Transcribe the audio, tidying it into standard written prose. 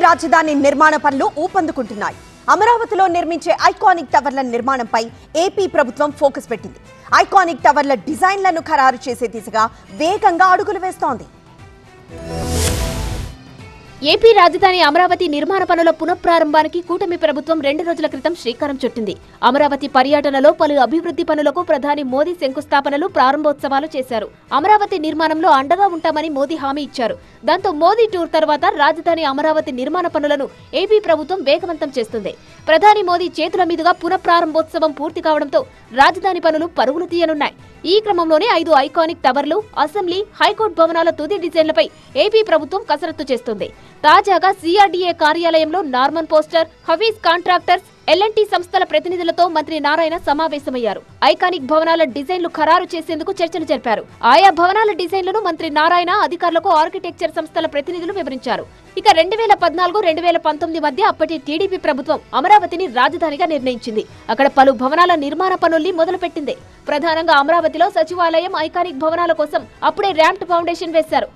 రాజధాని నిర్మాణ పనులు ఊపందుకుంటున్నాయి. అమరావతిలో నిర్మించే ఐకానిక్ టవర్ల నిర్మాణంపై ఏపీ ప్రభుత్వం ఫోకస్ పెట్టింది. ఐకానిక్ టవర్ల డిజైన్లను ఖరారు చేసే దిశగా వేగంగా అడుగులు వేస్తోంది. ఏపీ రాజధాని అమరావతి నిర్మాణ పనుల పునఃప్రారంభానికి కూటమి ప్రభుత్వం 2 రోజుల క్రితం శ్రీకారం చుట్టింది. అమరావతి పర్యటనలో పలు అభివృద్ధి పనులకు ప్రధాని మోదీ శంకుస్థాపనలు, ప్రారంభోత్సవాలు చేశారు. అమరావతి నిర్మాణంలో అండగా ఉంటామని మోదీ హామీ ఇచ్చారు. దాంతో మోదీ టూర్ తర్వాత రాజధాని అమరావతి నిర్మాణ పనులను ఏపీ ప్రభుత్వం వేగవంతం చేస్తుంది. ప్రధాని మోదీ చేతుల మీదుగా పునఃప్రారంభోత్సవం పూర్తి కావడంతో రాజధాని పనులు పరుగులు తీయనున్నాయి. ఈ క్రమంలోనే 5 ఐకానిక్ టవర్లు, అసెంబ్లీ, హైకోర్టు భవనాల తుది డిజైన్లపై ఏపీ ప్రభుత్వం కసరత్తు చేస్తుంది. తాజాగా సిఆర్డీఏ కార్యాలయంలో Norman Foster, Hafeez contractors, LNT సంస్థల ప్రతినిధులతో మంత్రి నారాయణ సమావేశమయ్యారు. ఐకానిక్ భవనాల డిజైన్లు ఖరారు చేసేందుకు చర్చలు జరిపారు. ఆయా భవనాల డిజైన్లను మంత్రి నారాయణ అధికారులకు ఆర్కిటెక్చర్ సంస్థల ప్రతినిధులు వివరించారు. ఇక 2014-2019 మధ్య అప్పటి టీడీపీ ప్రభుత్వం అమరావతిని రాజధానిగా నిర్ణయించింది. అక్కడ పలు భవనాల నిర్మాణ పనుల్ని మొదలుపెట్టింది. ప్రధానంగా అమరావతిలో సచివాలయం, ఐకానిక్ భవనాల కోసం అప్పుడే ర్యాంప్డ్ ఫౌండేషన్ వేశారు.